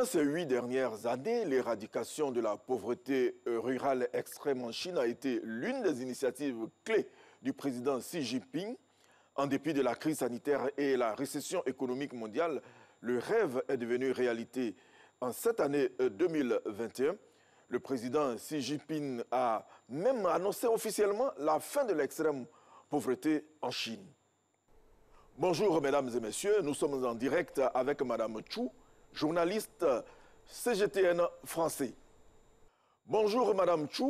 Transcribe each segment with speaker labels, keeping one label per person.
Speaker 1: Durant ces 8 dernières années, l'éradication de la pauvreté rurale extrême en Chine a été l'une des initiatives clés du président Xi Jinping. En dépit de la crise sanitaire et la récession économique mondiale, le rêve est devenu réalité. En cette année 2021, le président Xi Jinping a même annoncé officiellement la fin de l'extrême pauvreté en Chine. Bonjour mesdames et messieurs, nous sommes en direct avec madame Chu, journaliste CGTN français. Bonjour madame Chu,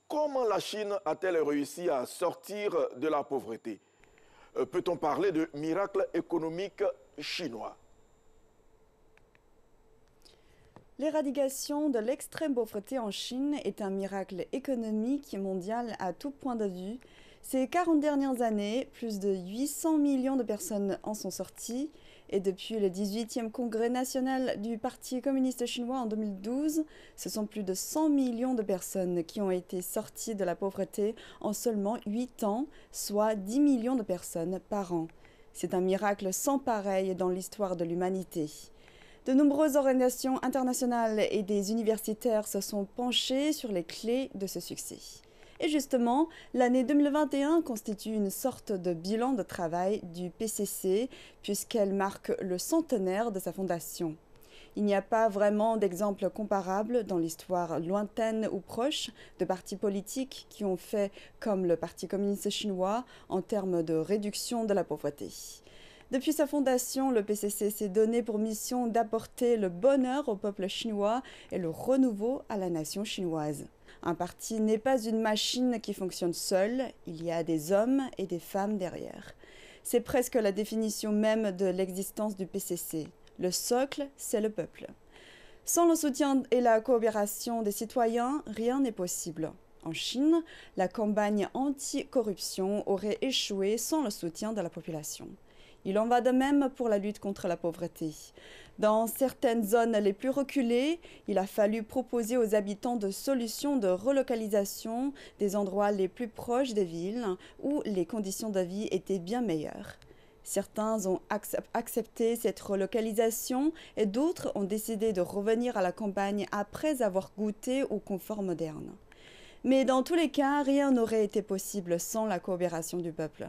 Speaker 1: comment la Chine a-t-elle réussi à sortir de la pauvreté? Peut-on parler de miracle économique chinois?
Speaker 2: L'éradication de l'extrême pauvreté en Chine est un miracle économique mondial à tout point de vue. Ces 40 dernières années, plus de 800 millions de personnes en sont sorties. Et depuis le 18e congrès national du Parti communiste chinois en 2012, ce sont plus de 100 millions de personnes qui ont été sorties de la pauvreté en seulement 8 ans, soit 10 millions de personnes par an. C'est un miracle sans pareil dans l'histoire de l'humanité. De nombreuses organisations internationales et des universitaires se sont penchés sur les clés de ce succès. Et justement, l'année 2021 constitue une sorte de bilan de travail du PCC puisqu'elle marque le centenaire de sa fondation. Il n'y a pas vraiment d'exemple comparable dans l'histoire lointaine ou proche de partis politiques qui ont fait comme le Parti communiste chinois en termes de réduction de la pauvreté. Depuis sa fondation, le PCC s'est donné pour mission d'apporter le bonheur au peuple chinois et le renouveau à la nation chinoise. Un parti n'est pas une machine qui fonctionne seule, il y a des hommes et des femmes derrière. C'est presque la définition même de l'existence du PCC. Le socle, c'est le peuple. Sans le soutien et la coopération des citoyens, rien n'est possible. En Chine, la campagne anti-corruption aurait échoué sans le soutien de la population. Il en va de même pour la lutte contre la pauvreté. Dans certaines zones les plus reculées, il a fallu proposer aux habitants de solutions de relocalisation des endroits les plus proches des villes où les conditions de vie étaient bien meilleures. Certains ont accepté cette relocalisation et d'autres ont décidé de revenir à la campagne après avoir goûté au confort moderne. Mais dans tous les cas, rien n'aurait été possible sans la coopération du peuple.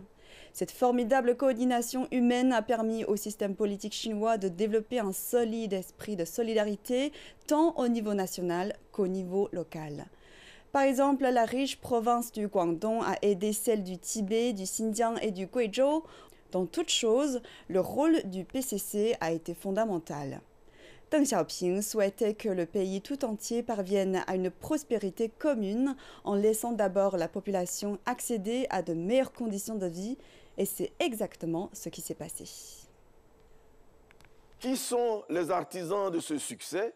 Speaker 2: Cette formidable coordination humaine a permis au système politique chinois de développer un solide esprit de solidarité tant au niveau national qu'au niveau local. Par exemple, la riche province du Guangdong a aidé celle du Tibet, du Xinjiang et du Guizhou. Dans toute chose, le rôle du PCC a été fondamental. Deng Xiaoping souhaitait que le pays tout entier parvienne à une prospérité commune en laissant d'abord la population accéder à de meilleures conditions de vie, et c'est exactement ce qui s'est passé.
Speaker 1: Qui sont les artisans de ce succès?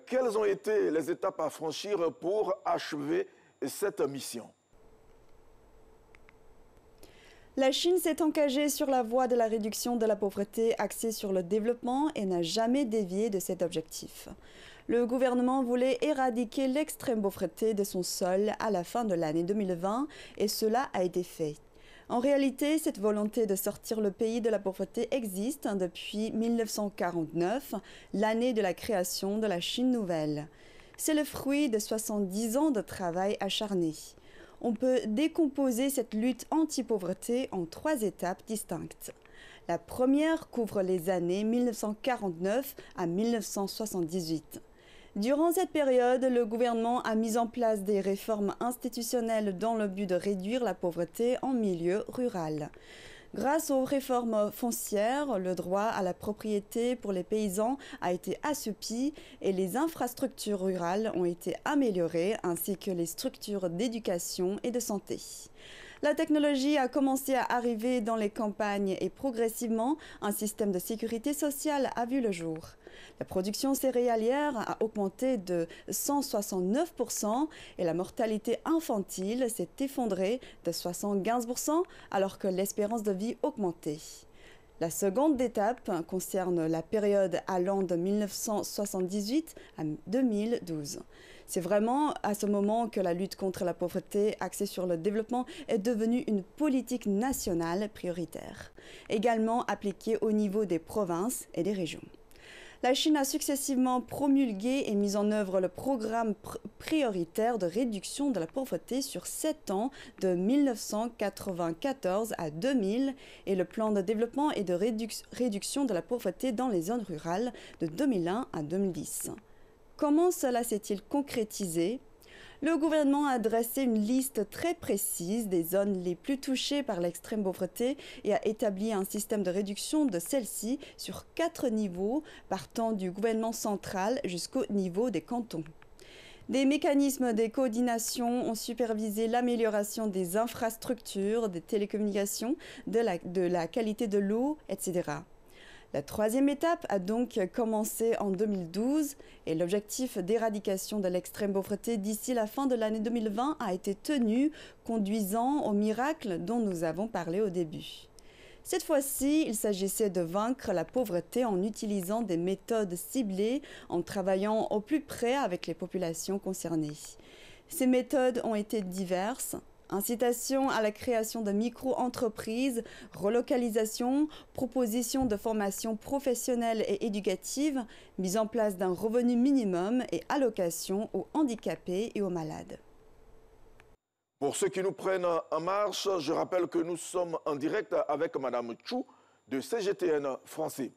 Speaker 1: Quelles ont été les étapes à franchir pour achever cette mission?
Speaker 2: La Chine s'est engagée sur la voie de la réduction de la pauvreté axée sur le développement et n'a jamais dévié de cet objectif. Le gouvernement voulait éradiquer l'extrême pauvreté de son sol à la fin de l'année 2020 et cela a été fait. En réalité, cette volonté de sortir le pays de la pauvreté existe depuis 1949, l'année de la création de la Chine nouvelle. C'est le fruit de 70 ans de travail acharné. On peut décomposer cette lutte anti-pauvreté en 3 étapes distinctes. La première couvre les années 1949 à 1978. Durant cette période, le gouvernement a mis en place des réformes institutionnelles dans le but de réduire la pauvreté en milieu rural. Grâce aux réformes foncières, le droit à la propriété pour les paysans a été assoupli et les infrastructures rurales ont été améliorées ainsi que les structures d'éducation et de santé. La technologie a commencé à arriver dans les campagnes et progressivement, un système de sécurité sociale a vu le jour. La production céréalière a augmenté de 169% et la mortalité infantile s'est effondrée de 75% alors que l'espérance de vie augmentait. La seconde étape concerne la période allant de 1978 à 2012. C'est vraiment à ce moment que la lutte contre la pauvreté axée sur le développement est devenue une politique nationale prioritaire, également appliquée au niveau des provinces et des régions. La Chine a successivement promulgué et mis en œuvre le programme prioritaire de réduction de la pauvreté sur 7 ans, de 1994 à 2000, et le plan de développement et de réduction de la pauvreté dans les zones rurales de 2001 à 2010. Comment cela s'est-il concrétisé ? Le gouvernement a dressé une liste très précise des zones les plus touchées par l'extrême pauvreté et a établi un système de réduction de celle-ci sur 4 niveaux, partant du gouvernement central jusqu'au niveau des cantons. Des mécanismes de coordination ont supervisé l'amélioration des infrastructures, des télécommunications, de la qualité de l'eau, etc. La troisième étape a donc commencé en 2012 et l'objectif d'éradication de l'extrême pauvreté d'ici la fin de l'année 2020 a été tenu, conduisant au miracle dont nous avons parlé au début. Cette fois-ci, il s'agissait de vaincre la pauvreté en utilisant des méthodes ciblées, en travaillant au plus près avec les populations concernées. Ces méthodes ont été diverses. Incitation à la création de micro-entreprises, relocalisation, proposition de formation professionnelle et éducative, mise en place d'un revenu minimum et allocation aux handicapés et aux malades.
Speaker 1: Pour ceux qui nous prennent en marche, je rappelle que nous sommes en direct avec Mme Chou de CGTN français.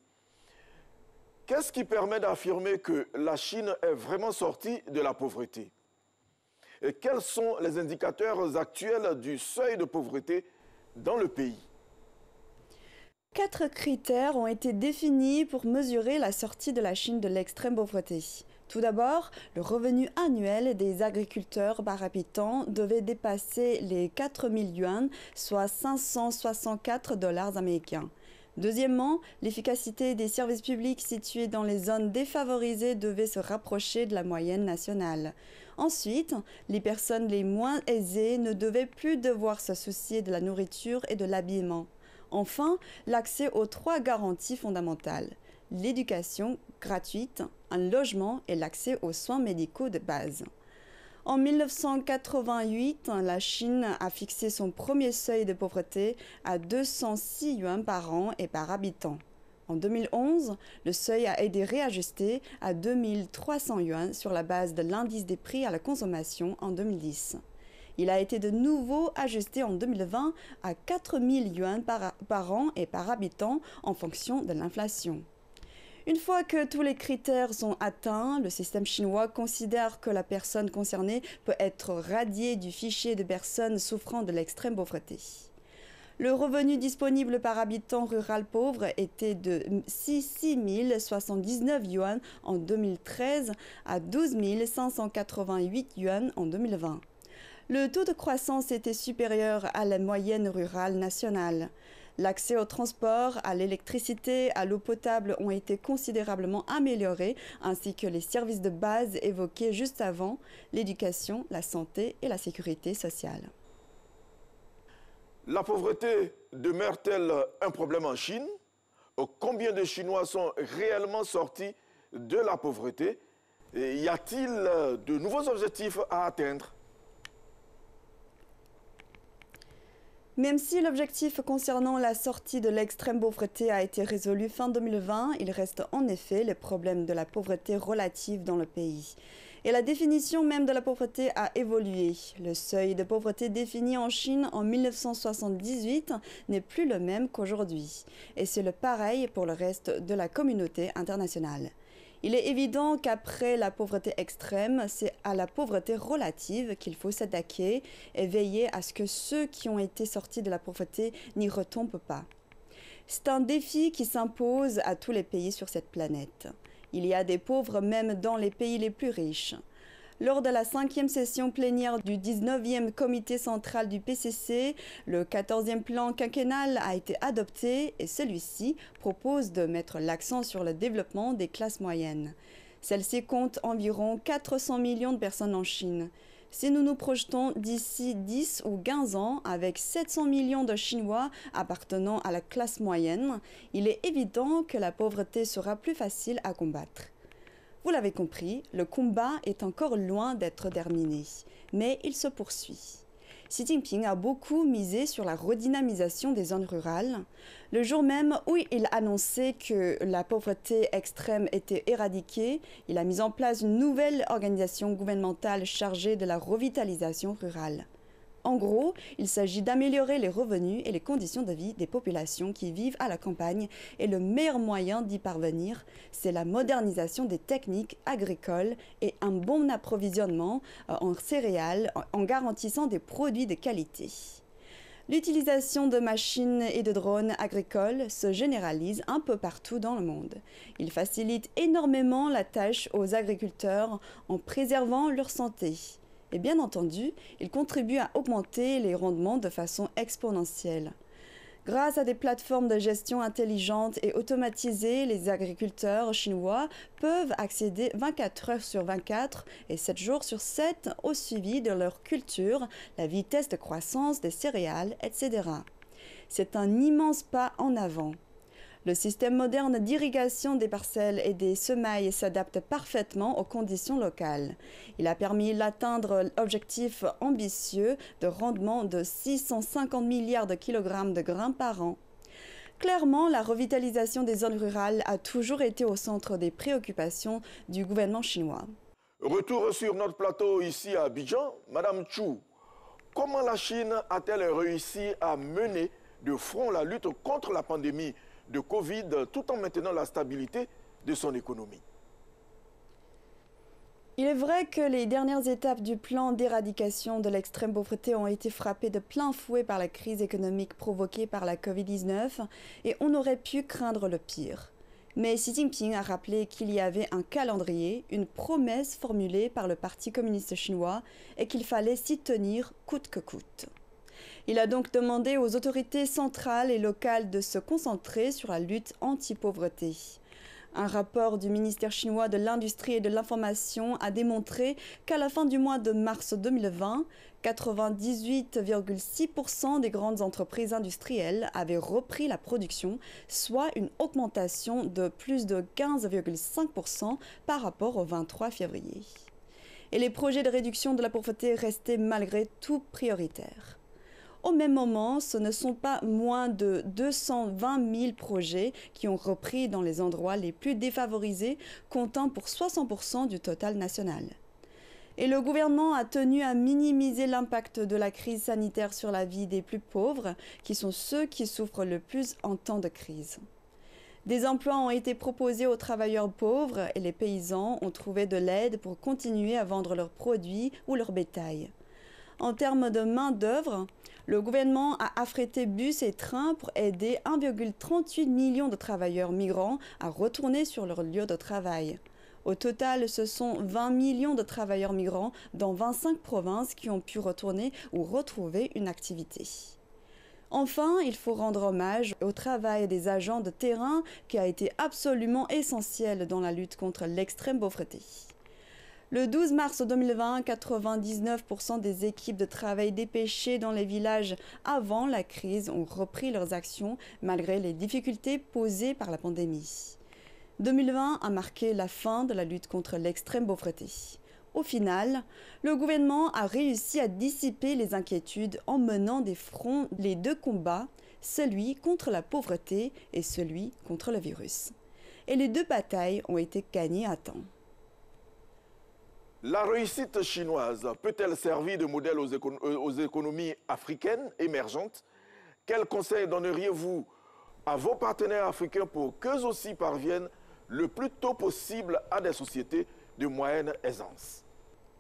Speaker 1: Qu'est-ce qui permet d'affirmer que la Chine est vraiment sortie de la pauvreté ? Et quels sont les indicateurs actuels du seuil de pauvreté dans le pays?
Speaker 2: 4 critères ont été définis pour mesurer la sortie de la Chine de l'extrême pauvreté. Tout d'abord, le revenu annuel des agriculteurs par habitant devait dépasser les 4 000 yuan, soit 564 $ américains. Deuxièmement, l'efficacité des services publics situés dans les zones défavorisées devait se rapprocher de la moyenne nationale. Ensuite, les personnes les moins aisées ne devaient plus devoir se soucier de la nourriture et de l'habillement. Enfin, l'accès aux 3 garanties fondamentales: l'éducation gratuite, un logement et l'accès aux soins médicaux de base. En 1988, la Chine a fixé son premier seuil de pauvreté à 206 yuan par an et par habitant. En 2011, le seuil a été réajusté à 2300 yuan sur la base de l'indice des prix à la consommation en 2010. Il a été de nouveau ajusté en 2020 à 4000 yuan par an et par habitant en fonction de l'inflation. Une fois que tous les critères sont atteints, le système chinois considère que la personne concernée peut être radiée du fichier de personnes souffrant de l'extrême pauvreté. Le revenu disponible par habitant rural pauvre était de 6 079 yuan en 2013 à 12 588 yuan en 2020. Le taux de croissance était supérieur à la moyenne rurale nationale. L'accès au transport, à l'électricité, à l'eau potable ont été considérablement améliorés, ainsi que les services de base évoqués juste avant, l'éducation, la santé et la sécurité sociale.
Speaker 1: La pauvreté demeure-t-elle un problème en Chine? Combien de Chinois sont réellement sortis de la pauvreté? Et y a-t-il de nouveaux objectifs à atteindre?
Speaker 2: Même si l'objectif concernant la sortie de l'extrême pauvreté a été résolu fin 2020, il reste en effet le problème de la pauvreté relative dans le pays. Et la définition même de la pauvreté a évolué. Le seuil de pauvreté défini en Chine en 1978 n'est plus le même qu'aujourd'hui. Et c'est le pareil pour le reste de la communauté internationale. Il est évident qu'après la pauvreté extrême, c'est à la pauvreté relative qu'il faut s'attaquer et veiller à ce que ceux qui ont été sortis de la pauvreté n'y retombent pas. C'est un défi qui s'impose à tous les pays sur cette planète. Il y a des pauvres même dans les pays les plus riches. Lors de la 5e session plénière du 19e comité central du PCC, le 14e plan quinquennal a été adopté et celui-ci propose de mettre l'accent sur le développement des classes moyennes. Celle-ci compte environ 400 millions de personnes en Chine. Si nous nous projetons d'ici 10 ou 15 ans avec 700 millions de Chinois appartenant à la classe moyenne, il est évident que la pauvreté sera plus facile à combattre. Vous l'avez compris, le combat est encore loin d'être terminé, mais il se poursuit. Xi Jinping a beaucoup misé sur la redynamisation des zones rurales. Le jour même où il annonçait que la pauvreté extrême était éradiquée, il a mis en place une nouvelle organisation gouvernementale chargée de la revitalisation rurale. En gros, il s'agit d'améliorer les revenus et les conditions de vie des populations qui vivent à la campagne et le meilleur moyen d'y parvenir, c'est la modernisation des techniques agricoles et un bon approvisionnement en céréales en garantissant des produits de qualité. L'utilisation de machines et de drones agricoles se généralise un peu partout dans le monde. Il facilite énormément la tâche aux agriculteurs en préservant leur santé. Et bien entendu, il contribue à augmenter les rendements de façon exponentielle. Grâce à des plateformes de gestion intelligentes et automatisées, les agriculteurs chinois peuvent accéder 24 heures sur 24 et 7 jours sur 7 au suivi de leur culture, la vitesse de croissance des céréales, etc. C'est un immense pas en avant. Le système moderne d'irrigation des parcelles et des semailles s'adapte parfaitement aux conditions locales. Il a permis d'atteindre l'objectif ambitieux de rendement de 650 milliards de kilogrammes de grains par an. Clairement, la revitalisation des zones rurales a toujours été au centre des préoccupations du gouvernement chinois.
Speaker 1: Retour sur notre plateau ici à Abidjan. Madame Chou, comment la Chine a-t-elle réussi à mener de front la lutte contre la pandémie de Covid tout en maintenant la stabilité de son économie?
Speaker 2: Il est vrai que les dernières étapes du plan d'éradication de l'extrême pauvreté ont été frappées de plein fouet par la crise économique provoquée par la Covid-19 et on aurait pu craindre le pire. Mais Xi Jinping a rappelé qu'il y avait un calendrier, une promesse formulée par le Parti communiste chinois et qu'il fallait s'y tenir coûte que coûte. Il a donc demandé aux autorités centrales et locales de se concentrer sur la lutte anti-pauvreté. Un rapport du ministère chinois de l'Industrie et de l'Information a démontré qu'à la fin du mois de mars 2020, 98,6% des grandes entreprises industrielles avaient repris la production, soit une augmentation de plus de 15,5% par rapport au 23 février. Et les projets de réduction de la pauvreté restaient malgré tout prioritaires. Au même moment, ce ne sont pas moins de 220 000 projets qui ont repris dans les endroits les plus défavorisés, comptant pour 60% du total national. Et le gouvernement a tenu à minimiser l'impact de la crise sanitaire sur la vie des plus pauvres, qui sont ceux qui souffrent le plus en temps de crise. Des emplois ont été proposés aux travailleurs pauvres et les paysans ont trouvé de l'aide pour continuer à vendre leurs produits ou leur bétail. En termes de main-d'œuvre, le gouvernement a affrété bus et trains pour aider 1,38 million de travailleurs migrants à retourner sur leur lieu de travail. Au total, ce sont 20 millions de travailleurs migrants dans 25 provinces qui ont pu retourner ou retrouver une activité. Enfin, il faut rendre hommage au travail des agents de terrain qui a été absolument essentiel dans la lutte contre l'extrême pauvreté. Le 12 mars 2020, 99% des équipes de travail dépêchées dans les villages avant la crise ont repris leurs actions malgré les difficultés posées par la pandémie. 2020 a marqué la fin de la lutte contre l'extrême pauvreté. Au final, le gouvernement a réussi à dissiper les inquiétudes en menant des fronts les deux combats, celui contre la pauvreté et celui contre le virus. Et les deux batailles ont été gagnées à temps.
Speaker 1: La réussite chinoise peut-elle servir de modèle aux économies africaines émergentes? Quels conseils donneriez-vous à vos partenaires africains pour qu'eux aussi parviennent le plus tôt possible à des sociétés de moyenne aisance?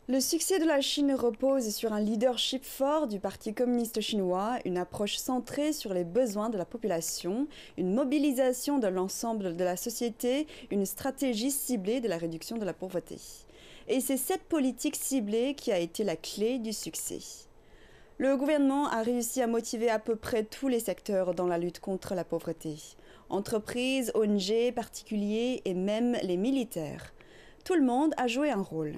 Speaker 2: Le succès de la Chine repose sur un leadership fort du Parti communiste chinois, une approche centrée sur les besoins de la population, une mobilisation de l'ensemble de la société, une stratégie ciblée de la réduction de la pauvreté. Et c'est cette politique ciblée qui a été la clé du succès. Le gouvernement a réussi à motiver à peu près tous les secteurs dans la lutte contre la pauvreté. Entreprises, ONG, particuliers et même les militaires. Tout le monde a joué un rôle.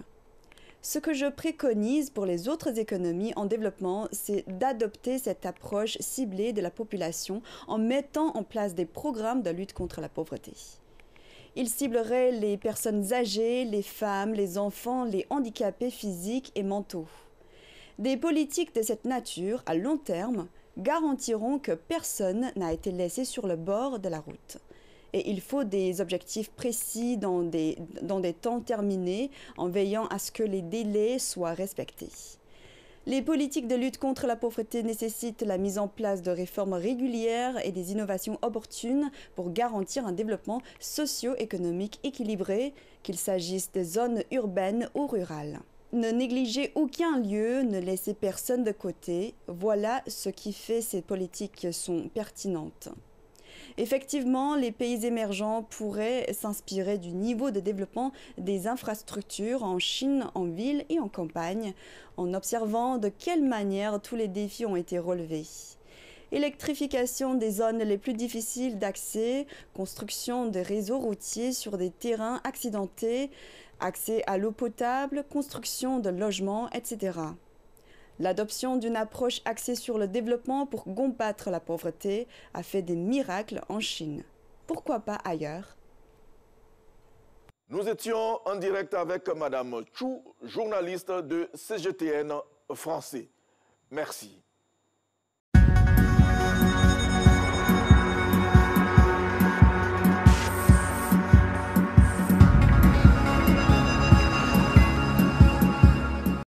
Speaker 2: Ce que je préconise pour les autres économies en développement, c'est d'adopter cette approche ciblée de la population en mettant en place des programmes de lutte contre la pauvreté. Il ciblerait les personnes âgées, les femmes, les enfants, les handicapés physiques et mentaux. Des politiques de cette nature, à long terme, garantiront que personne n'a été laissé sur le bord de la route. Et il faut des objectifs précis dans des temps terminés, en veillant à ce que les délais soient respectés. Les politiques de lutte contre la pauvreté nécessitent la mise en place de réformes régulières et des innovations opportunes pour garantir un développement socio-économique équilibré, qu'il s'agisse des zones urbaines ou rurales. Ne négligez aucun lieu, ne laissez personne de côté. Voilà ce qui fait ces politiques sont pertinentes. Effectivement, les pays émergents pourraient s'inspirer du niveau de développement des infrastructures en Chine, en ville et en campagne, en observant de quelle manière tous les défis ont été relevés. Électrification des zones les plus difficiles d'accès, construction de réseaux routiers sur des terrains accidentés, accès à l'eau potable, construction de logements, etc. L'adoption d'une approche axée sur le développement pour combattre la pauvreté a fait des miracles en Chine. Pourquoi pas ailleurs?
Speaker 1: Nous étions en direct avec Madame Chou, journaliste de CGTN français. Merci.